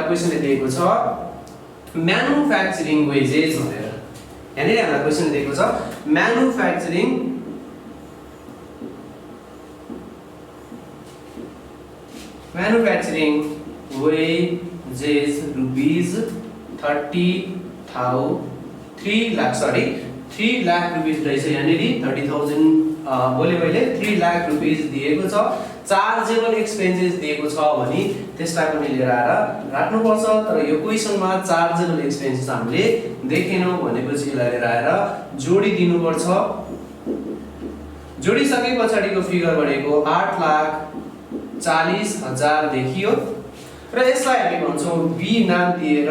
हामीलाई क्वेशनले दिएको छ म्यानुफ्याक्चरिङ वेजेस भनेर। यहाँनिर हामीलाई क्वेशन दिएको छ manufacturing wages rupees 3 lakh rupees रहेछ। यहाँनिर 30,000 बोले मैले 3 लाख रुपीस दिएको छ। चार्जेबल एक्सपेन्सेस दिएको छ भने त्यसलाई पनि लिएर आएर राख्नुपर्छ। तर यो क्वेशनमा चार्जेबल एक्सपेन्सेस हामीले देखेनौं भनेपछि यसलाई लिएर आएर जोडिदिनु पर्छ। जोडिसके पछाडिको फिगर भनेको 8,40,000 देखियो र यसलाई हामी भन्छौं बी नाम दिएर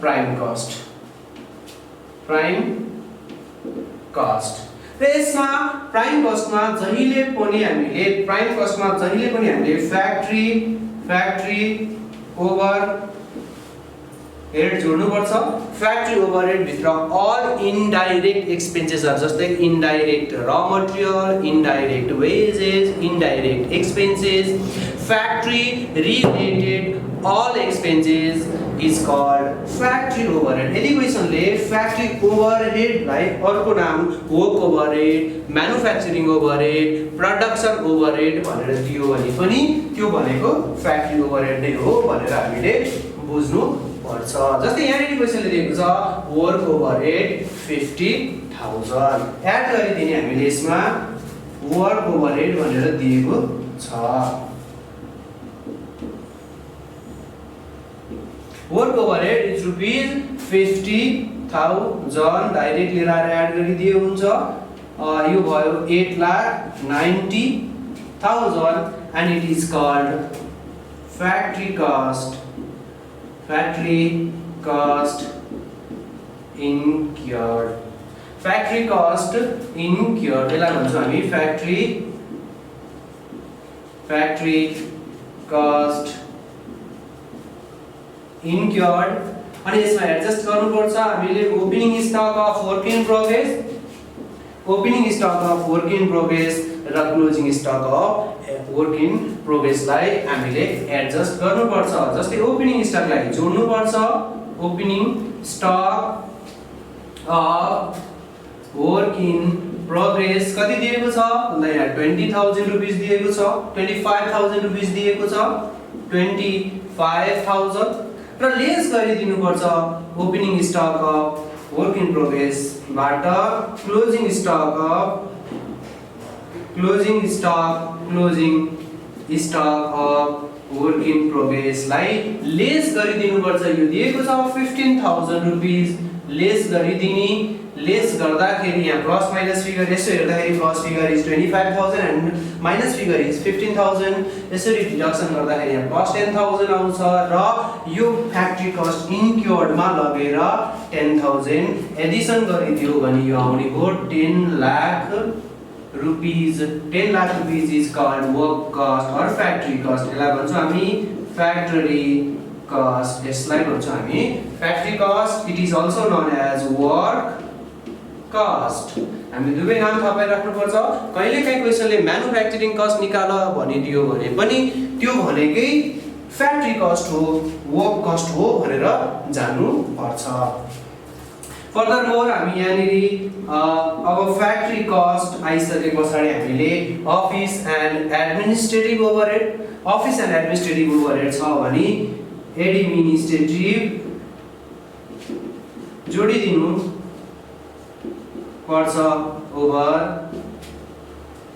प्राइम कस्ट। र यसमा प्राइम कस्टमा जहिले पनि हामीले फ्याक्ट्री ओभरहेड जोड्नु पर्छ। फ्याक्ट्री ओभरहेड भित्र अल इनडाइरेक्ट एक्सपेन्सेसहरु जस्तै इनडाइरेक्ट र material, indirect wages, indirect expenses, factory related all expenses is called factory overhead। यदि क्वेशनले फ्याक्ट्री ओभरहेड लाई अर्को नाम work overhead, manufacturing overhead, production overhead भनेर दियो भने पनि त्यो भनेको फ्याक्ट्री ओभरहेड नै हो भनेर हामीले बुझ्नु पर्छ। जस्तै यहाँनिर क्वेशनले दिएको छ वर्क ओभरहेड 50,000 एड गरिदिने हामीले यसमा वर्क ओभरहेड भनेर दिएको छ। Work overhead is rupees 50,000 direct लिएर आएर एड गरिदिए हुन्छ। यो भयो 8,90,000 and it is called factory cost incurred। factory cost incurred यसलाई भन्छौं हामी factory cost incurred। अनि यसमा एडजस्ट गर्नुपर्छ हामीले opening stock of work in progress र closing stock of work in progress लाई हामीले एडजस्ट गर्नुपर्छ। जस्तै ओपनिङ स्टकलाई जोड्नुपर्छ। Opening stock of work in progress कति दिएको छ भन्दा यहाँ 20,000 रुपैयाँ दिएको छ, 25,000 रुपैयाँ दिएको छ, 25,000 र लेस गरिदिनु पर्छ opening stock of work in progress बाट closing stock of work in progress लाई लेस गरिदिनु पर्छ। यो दिएको छ 15,000 रुपैयाँ लेस गरिदिने। लेस गर्दाखेरि यहाँ प्लस माइनस फिगर यसो हेर्दाखेरि plus figure is 25,000 and minus figure is 15,000। यसरी डिडक्सन गर्दाखेरि यहाँ प्लस 10,000 आउँछ र यो फ्याक्ट्री कस्ट इन्क्योर्ड मा लगेर 10,000 एडिसन गरिदियो भने यो आउने हो 10 lakh rupees. 10 lakh rupees is called work cost or factory cost. यसलाई भन्छौं हामी फ्याक्ट्री कस्ट। यसलाई भन्छौं हामी factory cost. It is also known as work cost. हामी दुवै नाम थपाइ राख्नु पर्छ। कहिलेकाहीँ क्वेशनले म्यानुफ्याक्चरिङ कस्ट निकाल भनिदियो भने पनि त्यो भनेकै फ्याक्ट्री कस्ट हो, वर्क कस्ट हो भनेर जान्नु पर्छ। फर्दर मोर हामी यहाँनिर अब फ्याक्ट्री कस्ट आइसके पछाडी हामीले अफिस एन्ड एडमिनिस्ट्रेटिभ ओभरहेड छ भने एडमिनिस्ट्रेटिभ जोडिदिनु पर्छ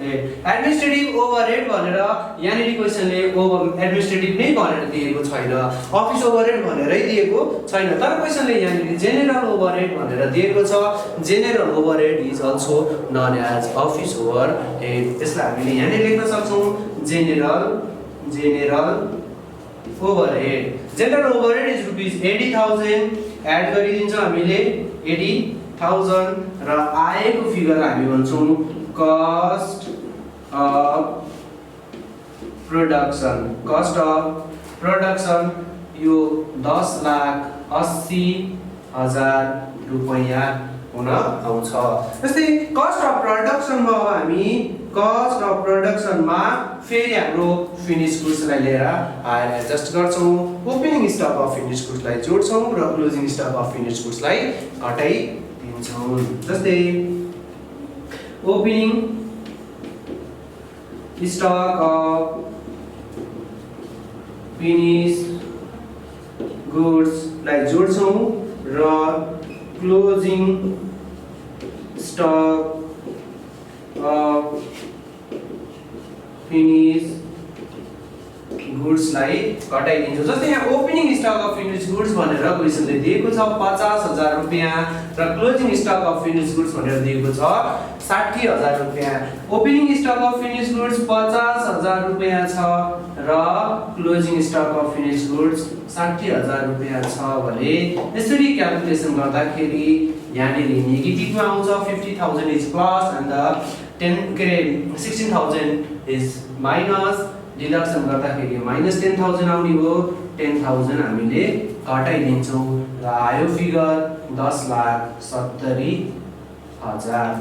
एडमिनिस्ट्रेटिभ ओभरहेड भनेर यहाँनिर क्वेशनले एडमिनिस्ट्रेटिभ नै भनेर दिएको छैन, अफिस ओभरहेड भनेरै दिएको छैन। तर क्वेशनले यहाँनिर जेनरल ओभरहेड भनेर दिएको छ। General overhead is also known as office overhead. त्यसलाई हामीले यहाँनिर लेख्न सक्छौं general overhead. General overhead is rupees 80,000 add गरिदिन्छौं हामीले 80,000 र आएको फिगर हामी भन्छौं कस्ट अफ प्रोडक्सन यो 10,80,000 रुपैयाँ हुन आउँछ। जस्तै कस्ट अफ प्रोडक्सनमा अब हामी कस्ट अफ प्रोडक्सनमा फेरि हाम्रो फिनिश गुड्सलाई लिएर आएर एडजस्ट गर्छौँ, ओपनिङ स्टक अफ फिनिश गुड्सलाई जोड्छौँ र क्लोजिङ स्टक अफ फिनिश गुड्सलाई घटाइदिन्छौँ। जस्तै ओपनिङ स्टक अफ फिनिश गुड्सलाई जोड्छौँ र क्लोजिङ स्टक अफ फिनिश गुड्सलाई घटाइदिन्छौँ। जस्तै यहाँ opening stock of finish goods भनेर क्वेसनले दिएको छ 50,000 रुपैयाँ र closing stock of finish goods भनेर दिएको छ 60,000 रुपैयाँ। Opening stock of finish goods 50,000 रुपैयाँ छ र closing stock of finish goods 60,000 रुपैयाँ छ भने यसरी क्याल्कुलेसन गर्दाखेरि यहाँनिर नेगेटिभमा आउँछ 50,000 is plus and the 16,000 is minus, deduction गर्दाखेरि माइनस 10,000 आउने हो, 10,000 हामीले घटाइदिन्छौँ र आयो figure 10,70,000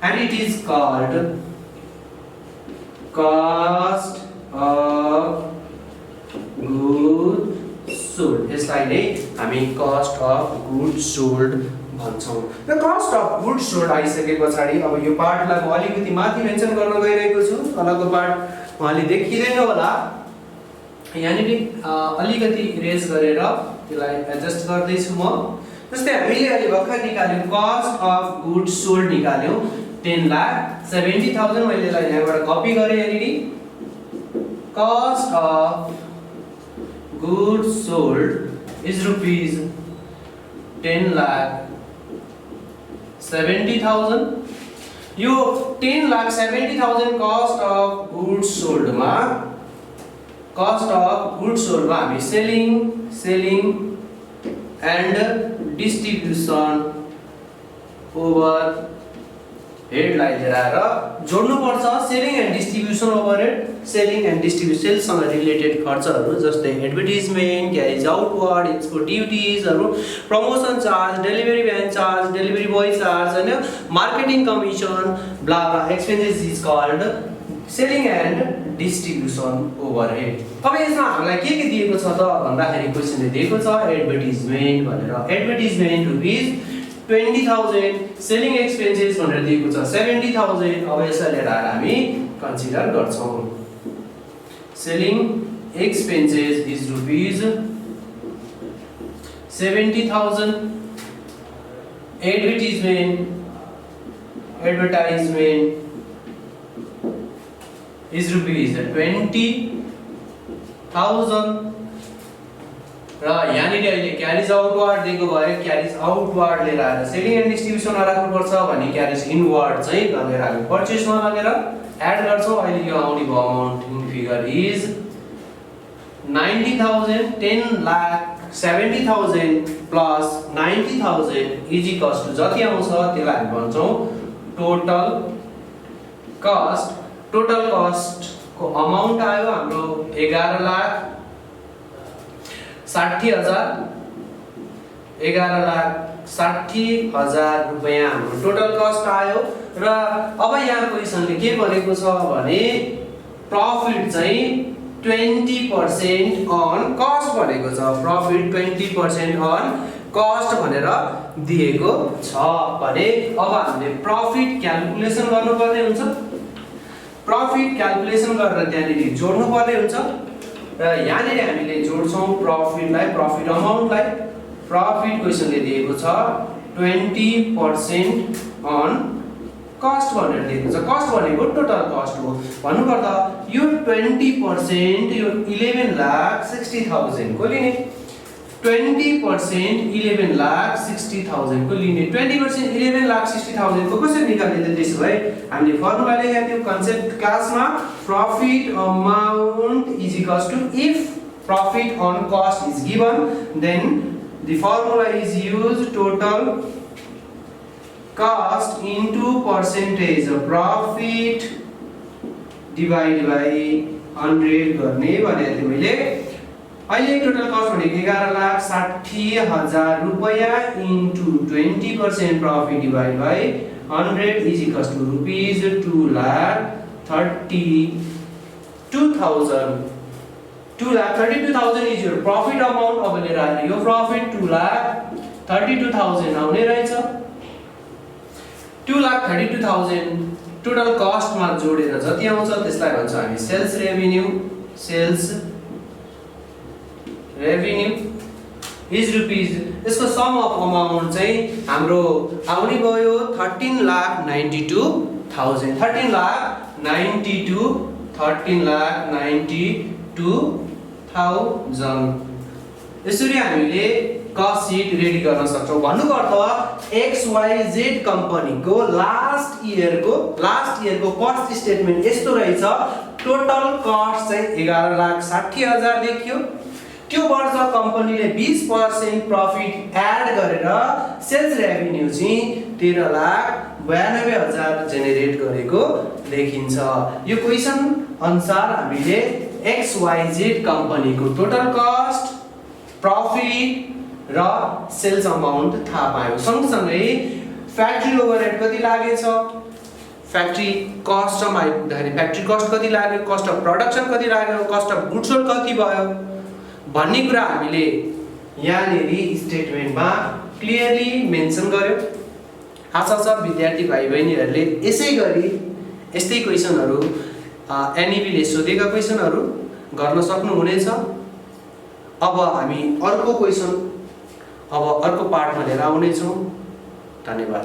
and it is called cost of goods sold। यसलाई नै हामी cost of goods sold भन्छौँ। र cost of goods sold आइसके पछाडि अब यो पार्टलाई म अलिकति माथि मेन्सन गर्न गइरहेको छु, तलको पार्ट उहाँले देखिँदैन होला, यहाँनिर अलिकति इरेज गरेर त्यसलाई एडजस्ट गर्दैछु म। जस्तै हामीले अहिले भर्खर निकाल्यौँ कस्ट अफ गुड्स सोल्ड निकाल्यौँ 10,70,000, मैले यसलाई यहाँबाट कपी गरेँ। यहाँनिर cost of goods sold is rupees 10,70,000। यो 10,70,000 कस्ट अफ गुड्स सोल्डमा हामी सेलिङ एन्ड डिस्ट्रिब्युसन ओभर हेडलाई लिएर आएर जोड्नु पर्छ। Selling and distribution overhead, selling and distribution सेल्ससँग रिलेटेड खर्चहरू जस्तै एडभर्टिजमेन्ट, क्यारेज आउटवर्ड, एक्सपोर्ट ड्युटिजहरू, promotion charge, delivery van charge, delivery boy charge हैन, marketing commission, blah blah expenses is called selling and distribution overhead. अब यसमा हामीलाई के दिएको छ त भन्दाखेरि क्वेसनले दिएको छ एडभर्टिजमेन्ट भनेर। एडभर्टिजमेन्ट रुपीज 20,000, सेलिङ एक्सपेन्सेस भनेर दिएको छ 70,000। अब यसलाई लिएर आएर हामी कन्सिडर गर्छौँ। Selling expenses is rupees 70,000, advertisement is rupees 20,000 र यहाँनिर अहिले क्यारेज आउटवर्ड दिएको भए क्यारेज आउटवर्ड लिएर आएर सेलिङ एन्ड डिस्ट्रिब्युसनमा राख्नुपर्छ भने क्यारेज इनवर्ड चाहिँ लगेर हामी पर्चेसमा लगेर एड गर्छौँ। अहिले यो आउने भयो amount in figure is 90,000, 10,70,000 plus 90,000 is equals to जति आउँछ त्यसलाई हामी भन्छौँ टोटल कस्ट। टोटल कस्ट को अमाउन्ट आयो हाम्रो 11,60,000 रुपैयाँ हाम्रो टोटल कस्ट आयो। र अब यहाँ क्वेसनले के भनेको छ भने प्रॉफिट चाहिँ 20% अन कस्ट भनेको छ। प्रॉफिट 20% अन कस्ट भनेर दिएको छ भने अब हामीले प्रॉफिट क्याल्कुलेसन गर्नुपर्ने हुन्छ। प्रॉफिट क्याल्कुलेसन गरेर त्यहाँनिर जोड्नु पर्ने हुन्छ र यहाँनिर हामीले जोड्छौँ प्रॉफिटलाई, प्रॉफिट अमाउन्टलाई। प्रॉफिट क्वेसनले दिएको छ 20% अन कस्ट भनेर दिएको छ। कस्ट भनेको टोटल कस्ट हो भन्नुपर्दा यो 20% यो 11,60,000 को लिने, 20% 11,60,000 को लिने। 20% 11,60,000 को कसरी निकाल्ने त त्यसो भए हामीले फर्मुला लेखेका थियौं कन्सेप्ट क्लासमा। Profit amount is equals to if profit on cost is given then the formula is used total cost into percentage of profit divided by 100 गर्ने भनेको थिएँ मैले। अहिले टोटल कस्ट भनेको 11,60,000 2,60,000 रुपैयाँ into 20% profit divided by 100 is equals to rupees 2,32,000. 2,32,000 is your profit amount. अब लिएर आएर यो profit 2,32,000 आउने रहेछ. 2,32,000 टोटल कस्ट मा जोडेर जति आउँछ त्यसलाई भन्छ हामी sales revenue. Sales revenue is rupees. यसको सम अफ अमाउन्ट चाहिँ हाम्रो आउने भयो 13,92,000. 13,92,000. यसरी हामीले कस्ट सिट रेडी गर्न सक्छौं. भन्नुको अर्थ XYZ कम्पनीको लास्ट इयरको कस्ट स्टेटमेन्ट यस्तो रहेछ. टोटल कस्ट चाहिँ 11,60,000 देखियो. त्यो वर्ष कम्पनीले 20% प्रफिट एड गरेर सेल्स रेभिन्यू चाहिँ 13,92,000 जेनेरेट गरेको देखिन्छ. यो क्वेशन अनुसार हामीले XYZ कम्पनीको टोटल कस्ट, प्रफिट र सेल्स अमाउन्ट थाहा पायौं. सँगसँगै फ्याक्ट्री ओभरहेड कति लागेछ, फ्याक्ट्री कस्टमा आइपुग्दाखेरि फ्याक्ट्री कस्ट कति लाग्यो, कस्ट अफ प्रोडक्सन कति लाग्यो, कस्ट अफ गुड्स सोल्ड कति भयो भन्ने कुरा हामीले यहाँनेरि स्टेटमेन्टमा क्लियरली मेन्सन गर्यो. आशा छ विद्यार्थी भाइ बहिनीहरूले यस्तै क्वेशनहरु एनईबीले सोधेका क्वेशनहरु गर्न सक्नुहुनेछ. अब हामी अर्को क्वेशन अर्को पार्टमा लिएर आउनेछौं. धन्यवाद.